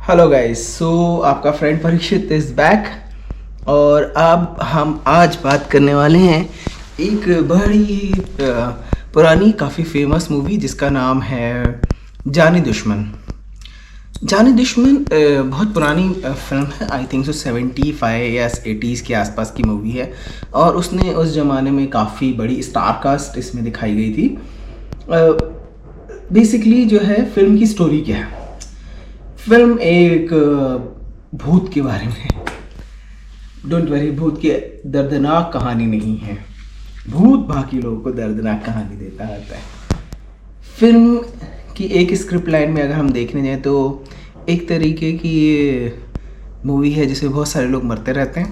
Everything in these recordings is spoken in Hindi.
हेलो गाइस, सो आपका फ्रेंड परीक्षित इज बैक। और अब हम आज बात करने वाले हैं एक बड़ी पुरानी काफ़ी फेमस मूवी जिसका नाम है जानी दुश्मन। जानी दुश्मन बहुत पुरानी फिल्म है। आई थिंक सो 75 या 80s के आसपास की मूवी है और उसने उस ज़माने में काफ़ी बड़ी स्टार कास्ट इसमें दिखाई गई थी। बेसिकली जो है फिल्म की स्टोरी क्या है, फिल्म एक भूत के बारे में है। डोंट वरी, भूत की दर्दनाक कहानी नहीं है, भूत बाकी लोगों को दर्दनाक कहानी देता रहता है। फिल्म की एक स्क्रिप्ट लाइन में अगर हम देखने जाएं तो एक तरीके की ये मूवी है जिसमें बहुत सारे लोग मरते रहते हैं।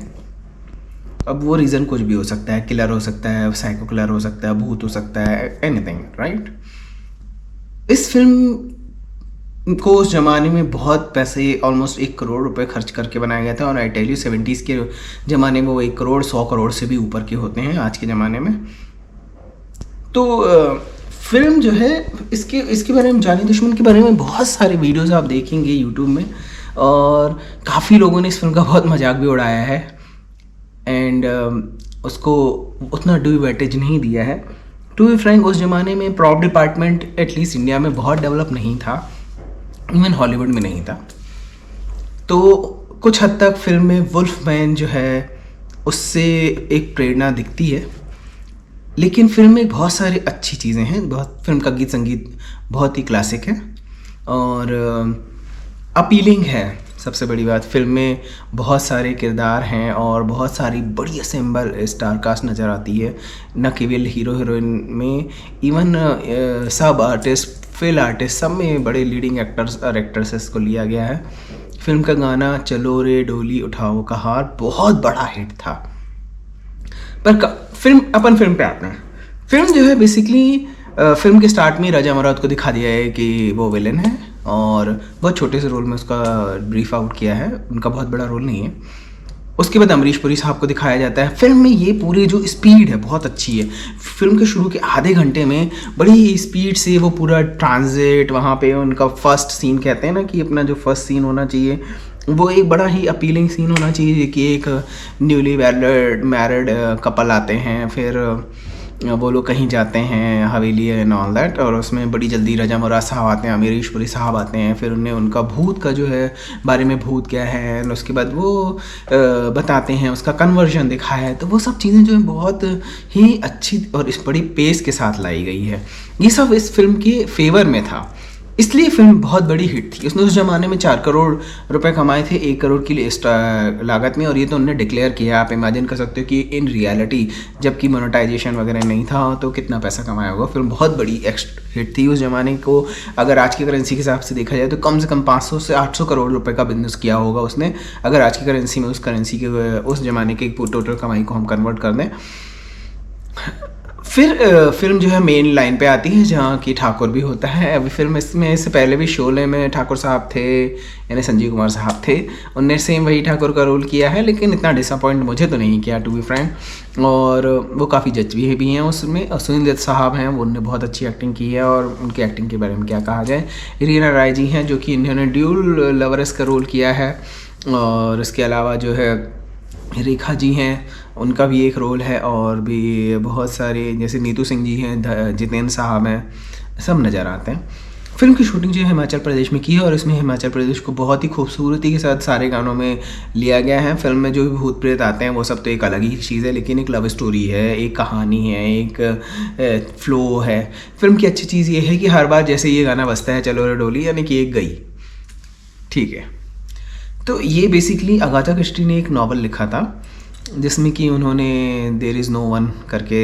अब वो रीज़न कुछ भी हो सकता है, किलर हो सकता है, साइको किलर हो सकता है, भूत हो सकता है, एनीथिंग, राइट। इस फिल्म को उस ज़माने में बहुत पैसे, ऑलमोस्ट 1 करोड़ रुपए खर्च करके बनाया गया था। और आई टेल यू 70s के ज़माने में वो 1 करोड़ 100 करोड़ से भी ऊपर के होते हैं आज के ज़माने में। तो फिल्म जो है इसके बारे में, जानी दुश्मन के बारे में बहुत सारे वीडियोस आप देखेंगे यूट्यूब में और काफ़ी लोगों ने इस फिल्म का बहुत मजाक भी उड़ाया है एंड उसको उतना ड्यू वेटेज नहीं दिया है। टू बी फ्रैंक, उस ज़माने में प्रॉप डिपार्टमेंट एटलीस्ट इंडिया में बहुत डेवलप नहीं था, इवन हॉलीवुड में नहीं था। तो कुछ हद तक फिल्म में वुल्फमैन जो है उससे एक प्रेरणा दिखती है, लेकिन फिल्म में बहुत सारी अच्छी चीज़ें हैं। बहुत फिल्म का गीत संगीत बहुत ही क्लासिक है और अपीलिंग है। सबसे बड़ी बात, फिल्म में बहुत सारे किरदार हैं और बहुत सारी बड़ी असेंबल स्टार कास्ट नज़र आती है। न केवल हीरो हीरोइन में, इवन सब आर्टिस्ट, फिल आर्टिस्ट, सब में बड़े लीडिंग एक्टर्स और एक्ट्रेसेस को लिया गया है। फिल्म का गाना चलो रे डोली उठाओ का हार बहुत बड़ा हिट था। पर फिल्म पे आते हैं। फिल्म जो है बेसिकली फिल्म के स्टार्ट में राजा मराद को दिखा दिया है कि वो विलन है और बहुत छोटे से रोल में उसका ब्रीफ आउट किया है, उनका बहुत बड़ा रोल नहीं है। उसके बाद अमरीश पुरी साहब को दिखाया जाता है। फिल्म में ये पूरी जो स्पीड है बहुत अच्छी है। फिल्म के शुरू के आधे घंटे में बड़ी स्पीड से वो पूरा ट्रांजिट, वहाँ पे उनका फर्स्ट सीन कहते हैं ना कि अपना जो फर्स्ट सीन होना चाहिए वो एक बड़ा ही अपीलिंग सीन होना चाहिए कि एक न्यूली मैरिड कपल आते हैं, फिर वो लोग कहीं जाते हैं हवेली एंड ऑल दैट, और उसमें बड़ी जल्दी रजा मुराद साहब आते हैं, अमरीश पुरी साहब आते हैं। फिर उन्हें उनका भूत का जो है बारे में, भूत क्या है, और उसके बाद वो बताते हैं, उसका कन्वर्जन दिखाया है। तो वो सब चीज़ें जो है बहुत ही अच्छी और इस बड़ी पेस के साथ लाई गई है। ये सब इस फिल्म के फेवर में था, इसलिए फिल्म बहुत बड़ी हिट थी। उसने उस ज़माने में 4 करोड़ रुपए कमाए थे 1 करोड़ की लागत में, और ये तो उन्होंने डिक्लेयर किया। आप इमेजिन कर सकते हो कि इन रियलिटी जबकि मोनेटाइजेशन वगैरह नहीं था तो कितना पैसा कमाया होगा। फिल्म बहुत बड़ी हिट थी उस ज़माने को। अगर आज की करेंसी के हिसाब से देखा जाए तो कम से कम 500 से 800 करोड़ रुपए का बिजनेस किया होगा उसने, अगर आज की करेंसी में उस ज़माने के टोटल कमाई को हम कन्वर्ट कर दें। फिर फिल्म जो है मेन लाइन पे आती है जहाँ की ठाकुर भी होता है। अभी फिल्म इसमें इससे पहले भी शोले में ठाकुर साहब थे, यानी संजीव कुमार साहब थे, उनने सेम वही ठाकुर का रोल किया है, लेकिन इतना डिसअपॉइंट मुझे तो नहीं किया, टू बी फ्रैंक। और वो काफ़ी जज्बी भी हैं उसमें। और सुनील दत्त साहब हैं, उन्होंने बहुत अच्छी एक्टिंग की है, और उनकी एक्टिंग के बारे में क्या कहा जाए। रीना राय जी हैं जो कि इन्होंने ड्यूल लवर्स का रोल किया है, और इसके अलावा जो है रेखा जी हैं, उनका भी एक रोल है, और भी बहुत सारे जैसे नीतू सिंह जी हैं, जितेंद्र साहब हैं, सब नज़र आते हैं। फिल्म की शूटिंग जो है हिमाचल प्रदेश में की है, और इसमें हिमाचल प्रदेश को बहुत ही खूबसूरती के साथ सारे गानों में लिया गया है। फिल्म में जो भी भूत प्रेत आते हैं वो सब तो एक अलग ही चीज़ है, लेकिन एक लव स्टोरी है, एक कहानी है, एक फ्लो है। फिल्म की अच्छी चीज़ ये है कि हर बार जैसे ये गाना बजता है चलो रे डोली, यानी कि एक गई, ठीक है। तो ये बेसिकली अगाथा क्रिस्टी ने एक नावल लिखा था जिसमें कि उन्होंने देयर इज़ नो वन करके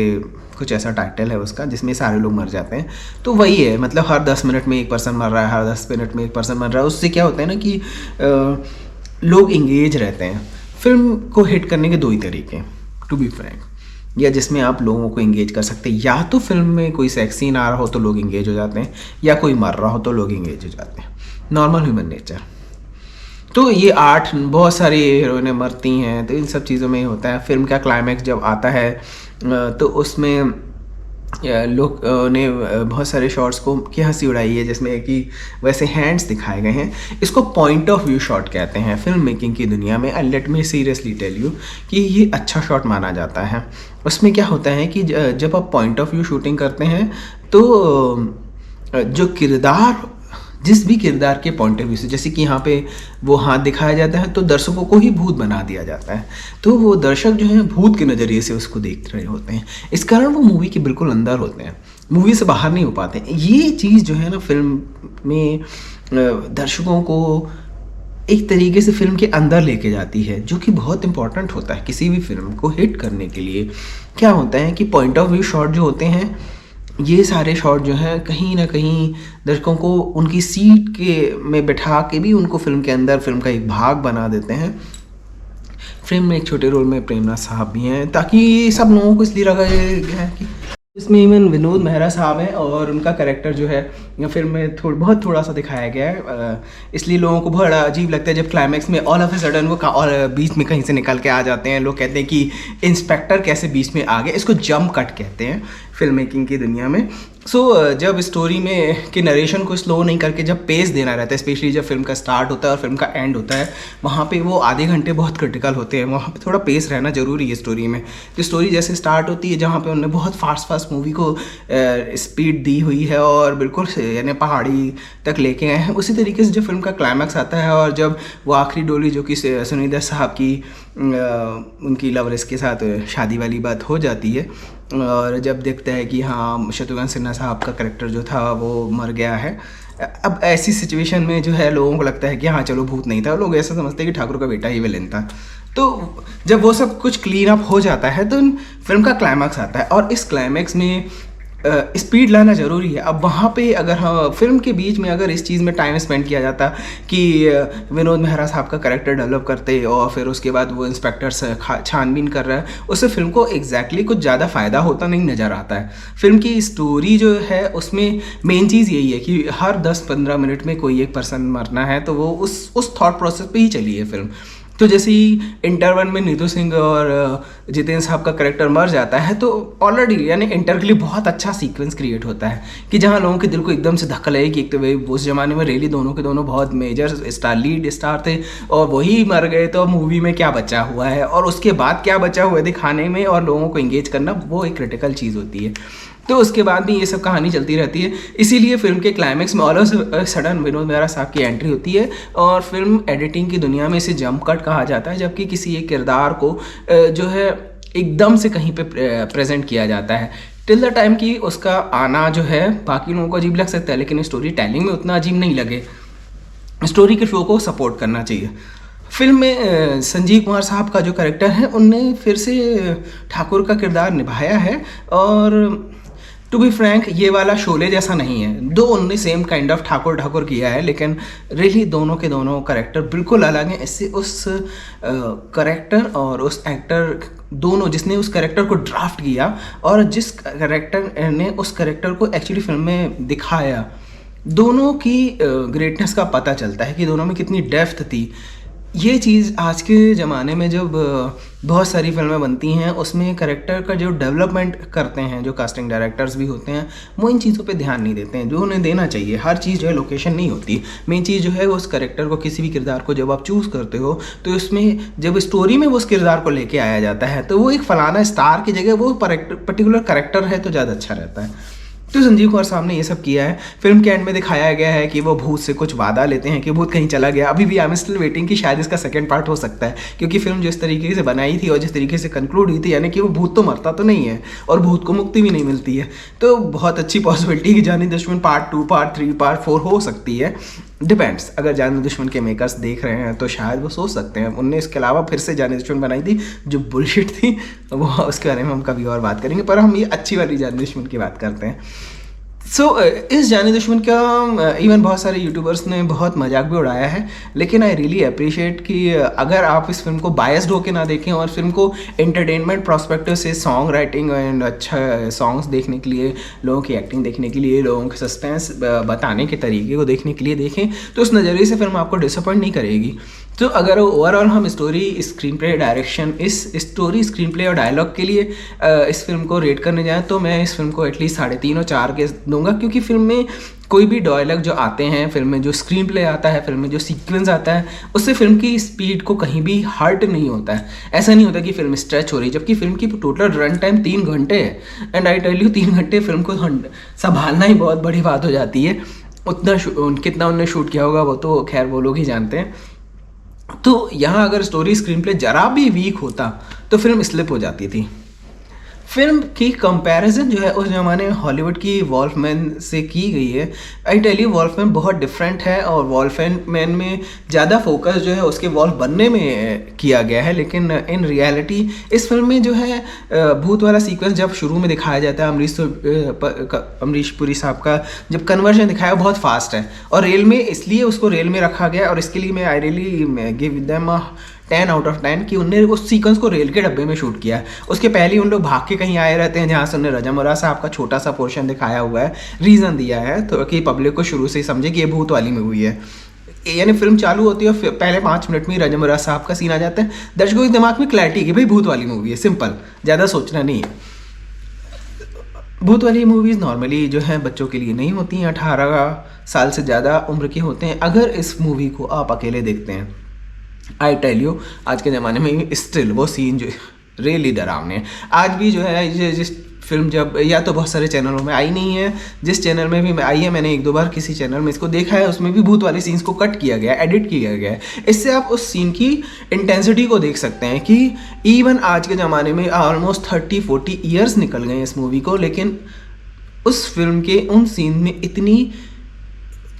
कुछ ऐसा टाइटल है उसका, जिसमें सारे लोग मर जाते हैं। तो वही है, मतलब हर 10 मिनट में एक पर्सन मर रहा है, हर 10 मिनट में एक पर्सन मर रहा है। उससे क्या होता है ना कि लोग इंगेज रहते हैं। फिल्म को हिट करने के 2 ही तरीके, टू बी फ्रैंक, या जिसमें आप लोगों को इंगेज कर सकते हैं। या तो फिल्म में कोई सेक्स सीन आ रहा हो तो लोग इंगेज हो जाते हैं, या कोई मर रहा हो तो लोग इंगेज हो जाते हैं। Normal human nature. तो ये बहुत सारी हीरोइनें मरती हैं, तो इन सब चीज़ों में ही होता है। फिल्म का क्लाइमैक्स जब आता है तो उसमें लोग ने बहुत सारे शॉट्स को की हंसी उड़ाई है, जिसमें कि वैसे हैंड्स दिखाए गए हैं। इसको पॉइंट ऑफ व्यू शॉट कहते हैं फिल्म मेकिंग की दुनिया में। And let me seriously tell you कि ये अच्छा शॉट माना जाता है। उसमें क्या होता है कि जब आप पॉइंट ऑफ व्यू शूटिंग करते हैं तो जो किरदार, जिस भी किरदार के पॉइंट ऑफ व्यू से, जैसे कि यहाँ पे वो हाथ दिखाया जाता है तो दर्शकों को ही भूत बना दिया जाता है, तो वो दर्शक जो है भूत के नज़रिए से उसको देख रहे होते हैं। इस कारण वो मूवी के बिल्कुल अंदर होते हैं, मूवी से बाहर नहीं हो पाते। ये चीज़ जो है ना फिल्म में दर्शकों को एक तरीके से फिल्म के अंदर लेके जाती है, जो कि बहुत इंपॉर्टेंट होता है किसी भी फिल्म को हिट करने के लिए। क्या होता है कि पॉइंट ऑफ व्यू शॉट जो होते हैं, ये सारे शॉट जो हैं कहीं ना कहीं दर्शकों को उनकी सीट के में बैठा के भी उनको फिल्म के अंदर फिल्म का एक भाग बना देते हैं। फिल्म में एक छोटे रोल में प्रेमनाथ साहब भी हैं, ताकि सब लोगों को इसलिए लगा है कि इसमें इवन विनोद मेहरा साहब हैं और उनका कैरेक्टर जो है फिल्म में थोड़ा सा दिखाया गया है, इसलिए लोगों को बहुत अजीब लगता है जब क्लाइमैक्स में ऑल ऑफ ए सडन वो और बीच में कहीं से निकल के आ जाते हैं। लोग कहते हैं कि इंस्पेक्टर कैसे बीच में आ गए। इसको जंप कट कहते हैं फिल्म मेकिंग की दुनिया में। जब स्टोरी में कि नरेशन को स्लो नहीं करके जब पेस देना रहता है, स्पेशली जब फिल्म का स्टार्ट होता है और फिल्म का एंड होता है, वहाँ पे वो आधे घंटे बहुत क्रिटिकल होते हैं। वहाँ पे थोड़ा पेस रहना ज़रूरी है स्टोरी में। तो स्टोरी जैसे स्टार्ट होती है, जहाँ पे उन्होंने बहुत फास्ट मूवी को स्पीड दी हुई है और बिल्कुल यानी पहाड़ी तक लेके आए हैं, उसी तरीके से जब फिल्म का क्लाइमैक्स आता है और जब वो आखिरी डोली जो कि सुनिधि साहब की उनकी लवरेस के साथ शादी वाली बात हो जाती है, और जब देखता है कि हाँ शत्रुघ्न सिन्हा साहब का कैरेक्टर जो था वो मर गया है। अब ऐसी सिचुएशन में जो है लोगों को लगता है कि हाँ चलो भूत नहीं था, लोग ऐसा समझते हैं कि ठाकुर का बेटा ही विलेन था। तो जब वो सब कुछ क्लीन अप हो जाता है तो फिल्म का क्लाइमैक्स आता है, और इस क्लाइमैक्स में स्पीड लाना ज़रूरी है। अब वहाँ पे अगर हाँ फिल्म के बीच में अगर इस चीज़ में टाइम स्पेंड किया जाता कि विनोद मेहरा साहब का कैरेक्टर डेवलप करते और फिर उसके बाद वो इंस्पेक्टर से छानबीन कर रहा है, उससे फिल्म को एग्जैक्टली कुछ ज़्यादा फ़ायदा होता नहीं नज़र आता है। फिल्म की स्टोरी जो है उसमें मेन चीज़ यही है कि हर 10-15 मिनट में कोई एक पर्सन मरना है, तो वो उस थॉट प्रोसेस पे ही चली है फिल्म। तो जैसे ही इंटर 1 में नीतू सिंह और जितेंद्र साहब का कैरेक्टर मर जाता है, तो ऑलरेडी यानी इंटर के लिए बहुत अच्छा सीक्वेंस क्रिएट होता है कि जहां लोगों के दिल को एकदम से धक्का लगे कि एक तो भाई उस जमाने में रियली दोनों के दोनों बहुत मेजर स्टार, लीड स्टार थे, और वही मर गए तो मूवी में क्या बचा हुआ है, और उसके बाद क्या बचा हुआ है दिखाने में और लोगों को इंगेज करना, वो एक क्रिटिकल चीज़ होती है। तो उसके बाद भी ये सब कहानी चलती रहती है। इसीलिए फिल्म के क्लाइमैक्स में all of sudden Vinod Mehra साहब की एंट्री होती है और फिल्म एडिटिंग की दुनिया में इसे जंप कट कहा जाता है, जबकि किसी एक किरदार को जो है एकदम से कहीं पे प्रेजेंट किया जाता है टिल द टाइम कि उसका आना जो है बाकी लोगों को अजीब लग सकता है, लेकिन स्टोरी टेलिंग में उतना अजीब नहीं लगे। स्टोरी के फ्लो को सपोर्ट करना चाहिए। फिल्म में संजीव कुमार साहब का जो कैरेक्टर है उनने फिर से ठाकुर का किरदार निभाया है, और टू बी फ्रैंक ये वाला शोले जैसा नहीं है। दो उनने सेम काइंड ऑफ ठाकुर किया है, लेकिन रियली दोनों के दोनों कैरेक्टर बिल्कुल अलग हैं। इससे उस कैरेक्टर और उस एक्टर दोनों जिसने उस कैरेक्टर को ड्राफ्ट किया और जिस कैरेक्टर ने उस कैरेक्टर को एक्चुअली फिल्म में दिखाया, दोनों की ग्रेटनेस का पता चलता है कि दोनों में कितनी डेप्थ थी। ये चीज़ आज के ज़माने में जब बहुत सारी फिल्में बनती हैं उसमें कैरेक्टर का जो डेवलपमेंट करते हैं, जो कास्टिंग डायरेक्टर्स भी होते हैं, वो इन चीज़ों पे ध्यान नहीं देते हैं जो उन्हें देना चाहिए। हर चीज़ जो है लोकेशन नहीं होती, मेन चीज़ जो है उस कैरेक्टर को, किसी भी किरदार को जब आप चूज़ करते हो तो उसमें जब स्टोरी में वो उस किरदार को लेके आया जाता है तो वो एक फलाना स्टार की जगह वो पर्टिकुलर कैरेक्टर है तो ज़्यादा अच्छा रहता है। तो संजीव कुमार साहब ने ये सब किया है। फिल्म के एंड में दिखाया गया है कि वो भूत से कुछ वादा लेते हैं कि भूत कहीं चला गया। अभी भी आई एम स्टिल वेटिंग कि शायद इसका सेकंड पार्ट हो सकता है, क्योंकि फिल्म जिस तरीके से बनाई थी और जिस तरीके से कंक्लूड हुई थी, यानी कि वो भूत तो मरता तो नहीं है और भूत को मुक्ति भी नहीं मिलती है, तो बहुत अच्छी पॉसिबिलिटी कि जानी दुश्मन पार्ट 2, पार्ट 3, पार्ट 4 हो सकती है। डिपेंड्स, अगर जानी दुश्मन के मेकर्स देख रहे हैं तो शायद वो सोच सकते हैं। उनने इसके अलावा फिर से जानी दुश्मन बनाई थी जो बुलशिट थी, वो उसके बारे में हम कभी और बात करेंगे, पर हम ये अच्छी वाली जानी दुश्मन की बात करते हैं। सो इस जानी दुश्मन का इवन बहुत सारे यूट्यूबर्स ने बहुत मजाक भी उड़ाया है, लेकिन आई रियली अप्रिशिएट कि अगर आप इस फिल्म को बायस्ड होकर ना देखें और फिल्म को एंटरटेनमेंट प्रोस्पेक्टिव से सॉन्ग राइटिंग एंड अच्छा सॉन्ग्स देखने के लिए, लोगों की एक्टिंग देखने के लिए, लोगों के सस्पेंस बताने के तरीके को देखने के लिए देखें, तो उस नज़रिए से फिल्म आपको डिसअपॉइंट नहीं करेगी। तो अगर ओवरऑल हम स्टोरी, स्क्रीन प्ले, डायरेक्शन, इस स्टोरी, स्क्रीन प्ले और डायलॉग के लिए इस फिल्म को रेट करने जाएँ तो मैं इस फिल्म को एटलीस्ट 3.5 और 4 के दूंगा, क्योंकि फिल्म में कोई भी डायलॉग जो आते हैं, फिल्म में जो स्क्रीन प्ले आता है, फिल्म में जो सीक्वेंस आता है, उससे फिल्म की स्पीड को कहीं भी हर्ट नहीं होता है। ऐसा नहीं होता कि फिल्म स्ट्रेच हो रही है, जबकि फिल्म की टोटल रन टाइम 3 घंटे है। एंड आई टेल यू 3 घंटे फिल्म को संभालना ही बहुत बड़ी बात हो जाती है। उतना कितना उन्होंने शूट किया होगा वो तो खैर वो लोग ही जानते हैं। तो यहाँ अगर स्टोरी, स्क्रीन प्ले जरा भी वीक होता तो फिल्म स्लिप हो जाती थी। फिल्म की कंपैरिजन जो है उस ज़माने में हॉलीवुड की वॉल्फमैन से की गई है। आई टेल यू वॉल्फमैन बहुत डिफरेंट है और वॉल्फमैन में ज़्यादा फोकस जो है उसके वॉल्फ बनने में किया गया है, लेकिन इन रियलिटी इस फिल्म में जो है भूत वाला सीक्वेंस जब शुरू में दिखाया जाता है, अमरीश पुरी साहब का जब कन्वर्जन दिखाया बहुत फास्ट है, और रेल में इसलिए उसको रेल में रखा गया और इसके लिए मैं I really give them 10 out of 10 कि उनने उस सीक्वेंस को रेल के डब्बे में शूट किया है। उसके पहले उन लोग भाग के कहीं आए रहते हैं जहाँ से उन्हें रजा मुरा साहब का छोटा सा पोर्शन दिखाया हुआ है, रीज़न दिया है तो कि पब्लिक को शुरू से ही समझे कि ये भूत वाली मूवी है। यानी फिल्म चालू होती है और पहले 5 मिनट में रजा मुरा साहब का सीन आ जाता है, दर्शकों के दिमाग में क्लैरिटी कि भाई भूत वाली मूवी है, सिंपल, ज़्यादा सोचना नहीं है। भूत वाली मूवीज़ नॉर्मली जो है बच्चों के लिए नहीं होती हैं, 18 साल से ज़्यादा उम्र के होते हैं। अगर इस मूवी को आप अकेले देखते हैं, आई टेल यू आज के ज़माने में स्टिल वो सीन जो रियली डरावने हैं। आज भी जो है जिस फिल्म जब या तो बहुत सारे चैनलों में आई नहीं है, जिस चैनल में भी आई है मैंने 1-2 बार किसी चैनल में इसको देखा है, उसमें भी भूत वाले सीन्स को कट किया गया है, एडिट किया गया है। इससे आप उस सीन की इंटेंसिटी को देख सकते हैं कि इवन आज के ज़माने में ऑलमोस्ट 30-40 ईयर्स निकल गए इस मूवी को, लेकिन उस फिल्म के उन सीन में इतनी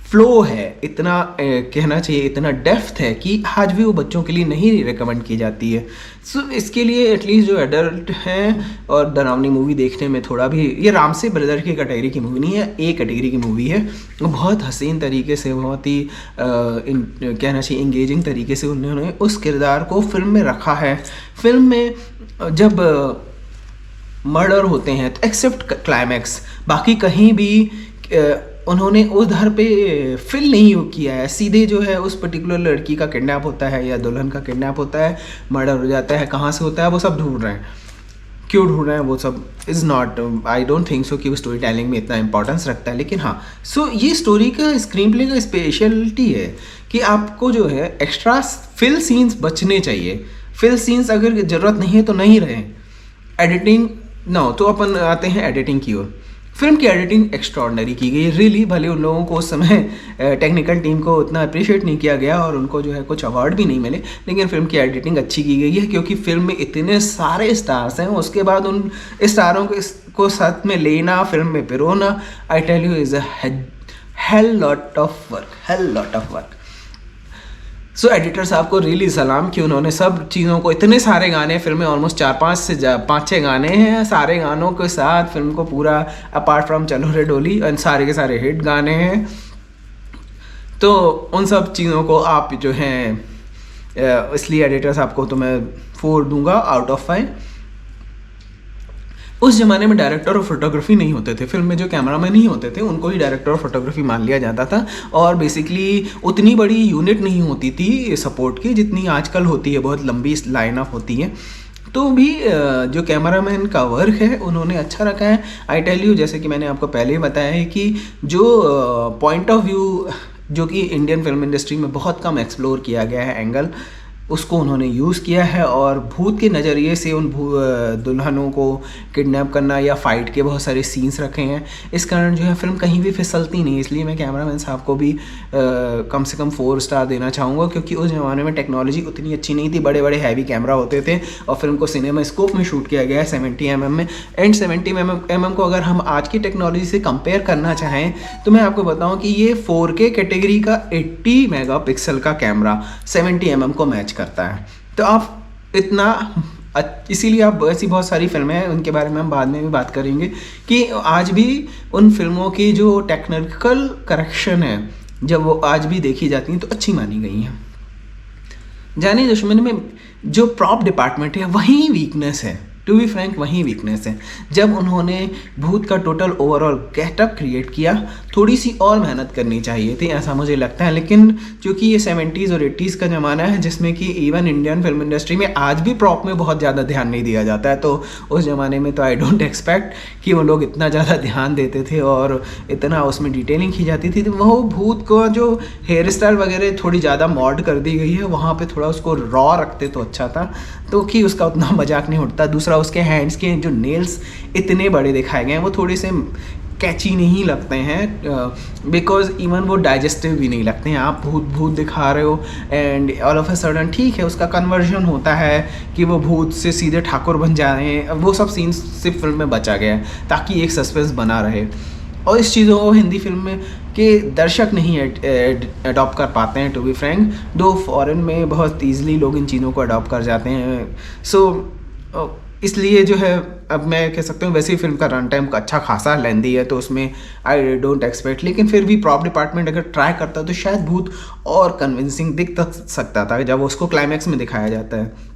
फ्लो है, इतना कहना चाहिए इतना डेप्थ है कि आज भी वो बच्चों के लिए नहीं रिकमेंड की जाती है। सो इसके लिए एटलीस्ट जो एडल्ट हैं और डरावनी मूवी देखने में थोड़ा भी, ये रामसे ब्रदर की कैटेगरी की मूवी नहीं है, एक कैटेगरी की मूवी है। बहुत हसीन तरीके से, बहुत ही कहना चाहिए इंगेजिंग तरीके से उन्होंने उस किरदार को फिल्म में रखा है। फिल्म में जब मर्डर होते हैं तो एक्सेप्ट क्लाइमैक्स, बाकी कहीं भी उन्होंने उधर पे फिल नहीं किया है। सीधे जो है उस पर्टिकुलर लड़की का किडनैप होता है या दुल्हन का किडनैप होता है, मर्डर हो जाता है, कहाँ से होता है वो सब ढूंढ रहे हैं, क्यों ढूंढ रहे हैं वो सब is not, I don't think so कि वो स्टोरी टेलिंग में इतना इंपॉर्टेंस रखता है। लेकिन हाँ, सो ये स्टोरी का, स्क्रीन प्ले का स्पेशलिटी है कि आपको जो है एक्स्ट्रा फिल सीन्स बचने चाहिए। फिल सीन्स अगर ज़रूरत नहीं है तो नहीं रहे। एडिटिंग ना हो तो अपन आते हैं एडिटिंग की ओर। फिल्म की एडिटिंग एक्स्ट्रॉर्डनरी की गई रियली, भले उन लोगों को उस समय टेक्निकल टीम को उतना अप्रिशिएट नहीं किया गया और उनको जो है कुछ अवार्ड भी नहीं मिले, लेकिन फिल्म की एडिटिंग अच्छी की गई है क्योंकि फिल्म में इतने सारे स्टार्स हैं। उसके बाद उन स्टारों को साथ में लेना, फिल्म में पिरोना, I tell you is a hell lot of work. So editor साहब को रियली सलाम कि उन्होंने सब चीज़ों को, इतने सारे गाने फिल्म में, ऑलमोस्ट 4-5 से 5-6 गाने हैं, सारे गानों के साथ फिल्म को पूरा, अपार्ट फ्रॉम चलो रे डोली, और सारे के सारे हिट गाने हैं। तो उन सब चीज़ों को आप जो हैं, इसलिए एडिटर साहब को तो मैं 4 दूंगा आउट ऑफ 5। उस ज़माने में डायरेक्टर ऑफ फोटोग्राफी नहीं होते थे, फिल्म में जो कैमरामैन ही होते थे उनको ही डायरेक्टर ऑफ फोटोग्राफी मान लिया जाता था, और बेसिकली उतनी बड़ी यूनिट नहीं होती थी सपोर्ट की जितनी आजकल होती है, बहुत लंबी लाइन अप होती है। तो भी जो कैमरामैन का वर्क है उन्होंने अच्छा रखा है। आई टेल यू, जैसे कि मैंने आपको पहले ही बताया है कि जो पॉइंट ऑफ व्यू जो कि इंडियन फिल्म इंडस्ट्री में बहुत कम एक्सप्लोर किया गया है एंगल, उसको उन्होंने यूज़ किया है, और भूत के नज़रिए से उन दुल्हनों को किडनैप करना या फाइट के बहुत सारे सीन्स रखे हैं। इस कारण जो है फिल्म कहीं भी फिसलती नहीं, इसलिए मैं कैमरामैन साहब को भी कम से कम 4 स्टार देना चाहूँगा, क्योंकि उस ज़माने में टेक्नोलॉजी उतनी अच्छी नहीं थी, बड़े बड़े हैवी कैमरा होते थे और फिल्म को सिनेमा स्कोप में शूट किया गया है 70 mm में। एंड 70 mm को अगर हम आज की टेक्नोलॉजी से कंपेयर करना चाहें तो मैं आपको बताऊँ कि ये 4K कैटेगरी का 80 मेगापिक्सल का कैमरा 70 mm को मैच करता है। तो आप इतना इसीलिए आप ऐसी बहुत सारी फिल्में हैं, उनके बारे में हम बाद में भी बात करेंगे कि आज भी उन फिल्मों की जो टेक्निकल करेक्शन है जब वो आज भी देखी जाती हैं तो अच्छी मानी गई हैं। जानी दुश्मन में जो प्रॉप डिपार्टमेंट है वहीं वीकनेस है, टू बी फ्रैंक वहीं वीकनेस है। जब उन्होंने भूत का टोटल ओवरऑल गेटअप क्रिएट किया, थोड़ी सी और मेहनत करनी चाहिए थी ऐसा मुझे लगता है। लेकिन चूँकि ये 70s और 80s का ज़माना है जिसमें कि इवन इंडियन फिल्म इंडस्ट्री में आज भी प्रॉप में बहुत ज़्यादा ध्यान नहीं दिया जाता है, तो उस ज़माने में तो आई डोंट एक्सपेक्ट कि वो लोग इतना ज़्यादा ध्यान देते थे और इतना उसमें डिटेलिंग की जाती थी। तो वो भूत का जो हेयर स्टाइल वगैरह थोड़ी ज़्यादा मॉड कर दी गई है, वहाँ पर थोड़ा उसको रॉ रखते तो अच्छा था, तो कि उसका उतना मजाक नहीं उठता। दूसरा उसके हैंड्स के जो नेल्स इतने बड़े दिखाए गए हैं वो थोड़े से कैची नहीं लगते हैं, बिकॉज इवन वो डाइजेस्टिव भी नहीं लगते हैं। आप भूत भूत दिखा रहे हो and all of a sudden ठीक है उसका कन्वर्जन होता है कि वो भूत से सीधे ठाकुर बन जा रहे हैं, वो सब सीन्स सिर्फ फिल्म में बचा गया है ताकि एक सस्पेंस बना रहे। और इस चीज़ों को हिंदी फिल्म के दर्शक नहीं अडॉप्ट कर पाते हैं, टू बी फ्रैंक, दो फॉरेन में बहुत ईजिली लोग इन चीज़ों को अडॉप्ट कर जाते हैं। सो इसलिए जो है अब मैं कह सकता हूँ वैसे ही फिल्म का रन टाइम अच्छा खासा लेंदी है, तो उसमें आई डोंट एक्सपेक्ट, लेकिन फिर भी प्रॉप डिपार्टमेंट अगर ट्राई करता तो शायद भूत और कन्विंसिंग दिख सकता था जब उसको क्लाइमैक्स में दिखाया जाता है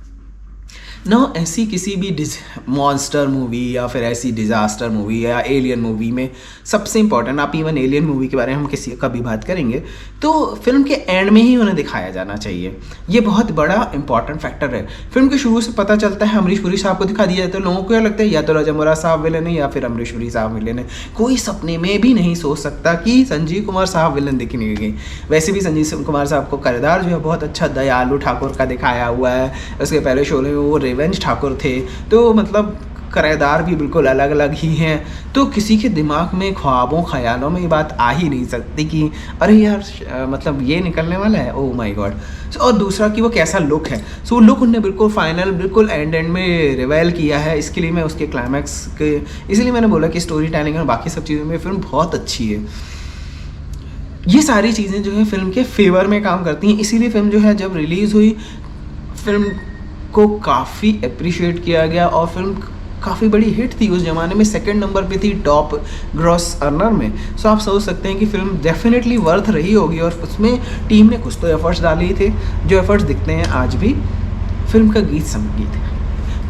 ना। ऐसी किसी भी मॉन्स्टर मूवी या फिर ऐसी डिज़ास्टर मूवी या एलियन मूवी में सबसे इंपॉर्टेंट, आप इवन एलियन मूवी के बारे में हम किसी कभी बात करेंगे, तो फिल्म के एंड में ही उन्हें दिखाया जाना चाहिए। ये बहुत बड़ा इंपॉर्टेंट फैक्टर है। फिल्म के शुरू से पता चलता है अमरीश पुरी साहब को दिखा दिया जाता है, लोगों को क्या लगता है या तो राजा मुराद साहब विलन है या फिर अमरीश पुरी साहब विलन है। कोई सपने में भी नहीं सोच सकता कि संजीव कुमार साहब विलन दिखेंगे। वैसे भी संजीव कुमार साहब को किरदार जो है बहुत अच्छा दयालु ठाकुर का दिखाया हुआ है। उसके पहले शो में वो रिवेंज ठाकुर थे, तो मतलब किरदार भी बिल्कुल अलग अलग ही हैं। तो किसी के दिमाग में ख्वाबों ख्यालों में ये बात आ ही नहीं सकती कि अरे यार मतलब ये निकलने वाला है, ओह माय गॉड। और दूसरा कि वो कैसा लुक है, सो लुक उनने बिल्कुल फाइनल बिल्कुल एंड में रिवेल किया है। इसके लिए मैं उसके क्लाइमैक्स के इसलिए मैंने बोला कि स्टोरी टेलिंग और बाकी सब चीज़ों में फिल्म बहुत अच्छी है। ये सारी चीज़ें जो है फिल्म के फेवर में काम करती हैं, इसीलिए फिल्म जो है जब रिलीज़ हुई फिल्म को काफ़ी अप्रिशिएट किया गया और फिल्म काफ़ी बड़ी हिट थी। उस ज़माने में सेकंड नंबर पे थी टॉप ग्रॉस अर्नर में। सो आप सोच सकते हैं कि फिल्म डेफिनेटली वर्थ रही होगी और उसमें टीम ने कुछ तो एफर्ट्स डाले थे जो एफर्ट्स दिखते हैं आज भी। फिल्म का गीत संगीत,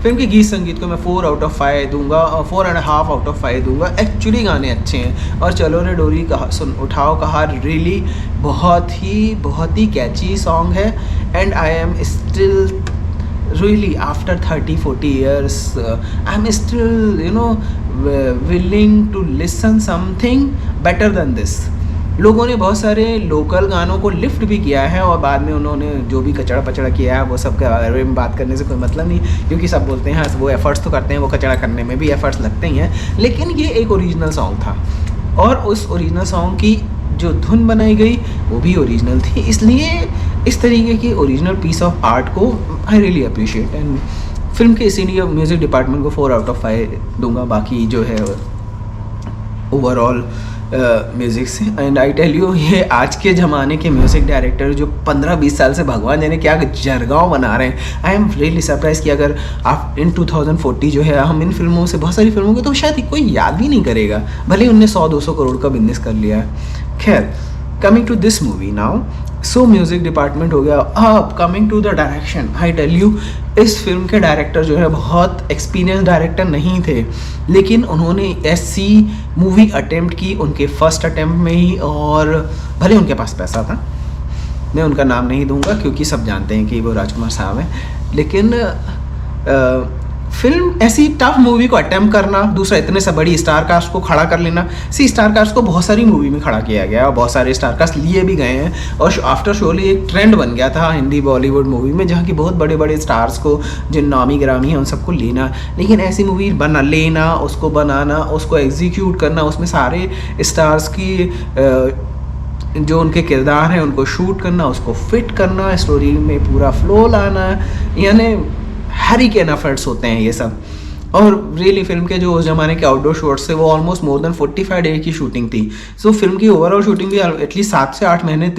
फिल्म के गीत संगीत को मैं 4 आउट ऑफ 5 दूंगा और 4.5 आउट ऑफ 5 दूंगा। एक्चुअली गाने अच्छे हैं और चलो रे डोरी कहा सुन उठाओ कहा रियली बहुत ही कैची सॉन्ग है and I am still really after 30-40 years I'm still willing to listen something better than this। लोगों ने बहुत सारे लोकल गानों को लिफ्ट भी किया है और बाद में उन्होंने जो भी कचड़ा पचड़ा किया है वो सब के बारे में बात करने से कोई मतलब नहीं, क्योंकि सब बोलते हैं वो एफर्ट्स तो करते हैं, वो कचड़ा करने में भी एफर्ट्स लगते ही हैं। लेकिन ये एक ओरिजिनल सॉन्ग था और उस ओरिजिनल सॉन्ग की जो धुन बनाई गई वो भी ओरिजिनल थी, इसलिए इस तरीके की ओरिजिनल पीस ऑफ आर्ट को I really appreciate. And film के इसीलिए म्यूज़िक डिपार्टमेंट को 4 आउट ऑफ 5 दूंगा। बाकी जो है ओवरऑल म्यूज़िक से एंड आई टेल यू ये आज के ज़माने के म्यूज़िक डायरेक्टर जो 15-20 साल से भगवान जाने क्या जरगांव बना रहे हैं, आई एम रियली सरप्राइज कि अगर आप इन 2040 जो है हम इन फिल्मों से बहुत सारी फिल्मों को तो शायद कोई याद भी नहीं करेगा, भले उनने 100-200 करोड़ का बिजनेस कर लिया है। खैर coming to this movie now, so music department हो गया। अब coming to the direction, I tell you इस फिल्म के डायरेक्टर जो है बहुत एक्सपीरियंस डायरेक्टर नहीं थे, लेकिन उन्होंने ऐसी मूवी अटेम्प्ट की उनके फर्स्ट अटेम्प्ट में ही, और भले उनके पास पैसा था, मैं उनका नाम नहीं दूंगा क्योंकि सब जानते हैं कि वो राजकुमार साहब हैं, लेकिन फिल्म ऐसी टफ मूवी को अटेम्प्ट करना, दूसरा इतने से बड़ी स्टार कास्ट को खड़ा कर लेना। स्टार कास्ट को बहुत सारी मूवी में खड़ा किया गया और बहुत सारे स्टार कास्ट लिए भी गए हैं और आफ्टर शोली एक ट्रेंड बन गया था हिंदी बॉलीवुड मूवी में, जहाँ की बहुत बड़े बड़े स्टार्स को जिन नामी ग्रामी हैं उन सबको लेना। लेकिन ऐसी मूवी लेना, उसको बनाना, उसको एग्जीक्यूट करना, उसमें सारे स्टार्स की जो उनके किरदार हैं उनको शूट करना, उसको फिट करना, स्टोरी में पूरा फ्लो लाना, यानी हरी के एफर्ट्स होते हैं ये सब। और रियली फिल्म के जो उस जमाने के आउटडोर शॉट्स थे वो ऑलमोस्ट मोर देन 45 डे की शूटिंग थी। सो फिल्म की ओवरऑल शूटिंग भी एटलीस्ट 7 से 8 महीने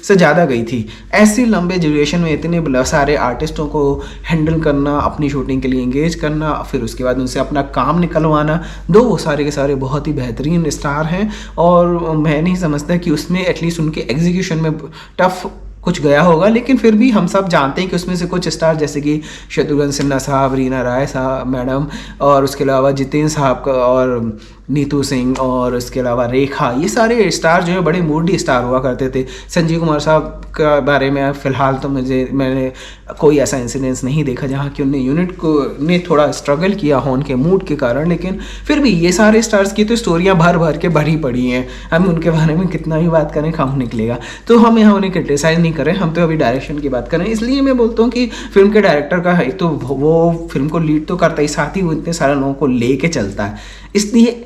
से ज़्यादा गई थी। ऐसी लंबे ड्यूरेशन में इतने सारे आर्टिस्टों को हैंडल करना, अपनी शूटिंग के लिए इंगेज करना, फिर उसके बाद उनसे अपना काम निकलवाना, दो वो सारे के सारे बहुत ही बेहतरीन स्टार हैं। और मैं नहीं समझता कि उसमें एटलीस्ट उनके एग्जीक्यूशन में टफ कुछ गया होगा, लेकिन फिर भी हम सब जानते हैं कि उसमें से कुछ स्टार जैसे कि शत्रुघ्न सिन्हा साहब, रीना राय साहब मैडम, और उसके अलावा जितेंद्र साहब का, और नीतू सिंह, और उसके अलावा रेखा, ये सारे स्टार जो है बड़े मूडी स्टार हुआ करते थे। संजीव कुमार साहब का बारे में फ़िलहाल तो मैंने कोई ऐसा इंसिडेंस नहीं देखा जहाँ कि उनने यूनिट को ने थोड़ा स्ट्रगल किया हो उनके मूड के कारण, लेकिन फिर भी ये सारे स्टार्स की तो स्टोरियाँ भर भर के भरी पड़ी हैं। हम उनके बारे में कितना भी बात करें कम निकलेगा। तो हम यहाँ उन्हें क्रिटिसाइज़ नहीं करें, हम तो अभी डायरेक्शन की बात करें। इसलिए मैं बोलता हूँ कि फिल्म के डायरेक्टर का है तो वो फिल्म को लीड तो करता ही, साथ ही वो इतने सारे लोगों को ले के चलता है। इसलिए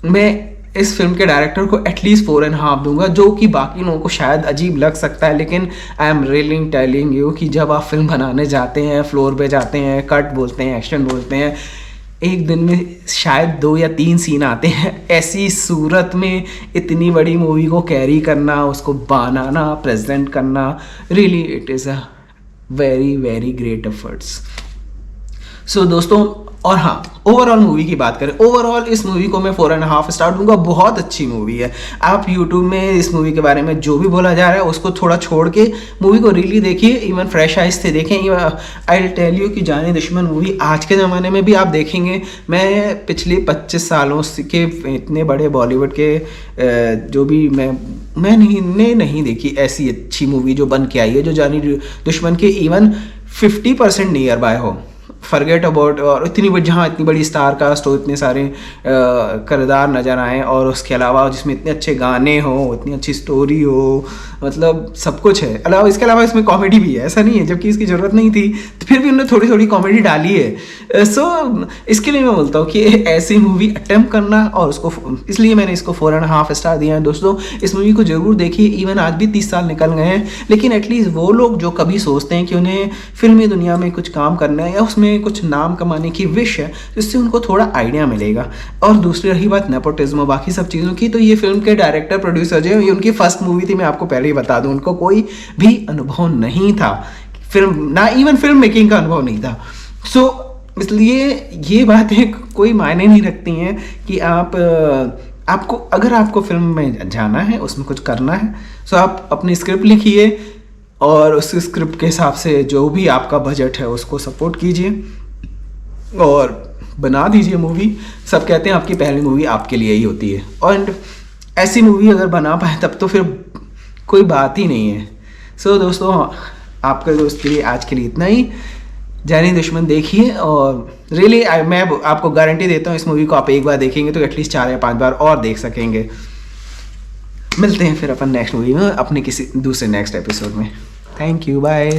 मैं इस फिल्म के डायरेक्टर को एटलीस्ट 4.5 दूंगा, जो कि बाकी लोगों को शायद अजीब लग सकता है, लेकिन I am really telling you कि जब आप फिल्म बनाने जाते हैं, फ्लोर पे जाते हैं, कट बोलते हैं, एक्शन बोलते हैं, एक दिन में शायद 2 या 3 सीन आते हैं। ऐसी सूरत में इतनी बड़ी मूवी को कैरी करना, उसको बनाना, प्रेजेंट करना, really it is a very very great efforts. So दोस्तों, और हाँ, ओवरऑल मूवी की बात करें, ओवरऑल इस मूवी को मैं 4.5 स्टार दूंगा। बहुत अच्छी मूवी है। आप यूट्यूब में इस मूवी के बारे में जो भी बोला जा रहा है उसको थोड़ा छोड़ के मूवी को रियली देखिए, इवन फ्रेश आइज से देखें। आई विल टेल यू कि जाने दुश्मन मूवी आज के ज़माने में भी आप देखेंगे। मैं पिछले 25 सालों के इतने बड़े बॉलीवुड के जो भी मैंने नहीं देखी ऐसी अच्छी मूवी जो बन के आई है, जो जाने दुश्मन के इवन 50% नियर बाय हो। फॉरगेट अबाउट, और इतनी बड़ी स्टार कास्ट हो, इतने सारे किरदार नज़र आए, और उसके अलावा जिसमें इतने अच्छे गाने हो, इतनी अच्छी स्टोरी हो, मतलब सब कुछ है। इसके अलावा इसमें कॉमेडी भी है, ऐसा नहीं है जबकि इसकी ज़रूरत नहीं थी, तो फिर भी उन्होंने थोड़ी थोड़ी कॉमेडी डाली है। सो इसके लिए मैं बोलता हूँ कि ऐसी मूवी अटेम्प्ट करना, और उसको इसलिए मैंने इसको 4.5 स्टार दिया है। दोस्तों, इस मूवी को ज़रूर देखिए। इवन आज भी 30 साल निकल गए हैं, लेकिन एटलीस्ट वो लोग जो कभी सोचते हैं कि उन्हें फिल्मी दुनिया में कुछ काम करना है या उसमें कुछ नाम कमाने की विश है, जिससे उनको थोड़ा आइडिया मिलेगा। और दूसरी रही बात नेपोटिज्म बाकी सब चीज़ों की, तो ये फिल्म के डायरेक्टर प्रोड्यूसर जो ये उनकी फर्स्ट मूवी थी। मैं आपको पहले ही बता दूं, उनको कोई भी अनुभव नहीं था फिल्म, ना इवन फिल्म मेकिंग का अनुभव नहीं था। सो इसलिए ये बातें कोई मायने नहीं रखती हैं कि आपको फिल्म में जाना है, उसमें कुछ करना है, सो आप अपनी स्क्रिप्ट लिखिए और उस स्क्रिप्ट के हिसाब से जो भी आपका बजट है उसको सपोर्ट कीजिए और बना दीजिए मूवी। सब कहते हैं आपकी पहली मूवी आपके लिए ही होती है, और ऐसी मूवी अगर बना पाए तब तो फिर कोई बात ही नहीं है। सो दोस्तों, आपके दोस्त के लिए आज के लिए इतना ही। जानी दुश्मन देखिए, और रियली मैं आपको गारंटी देता हूँ इस मूवी को आप एक बार देखेंगे तो एटलीस्ट 4 या 5 बार और देख सकेंगे। मिलते हैं फिर अपन नेक्स्ट मूवी में, अपने किसी दूसरे नेक्स्ट एपिसोड में। Thank you, bye.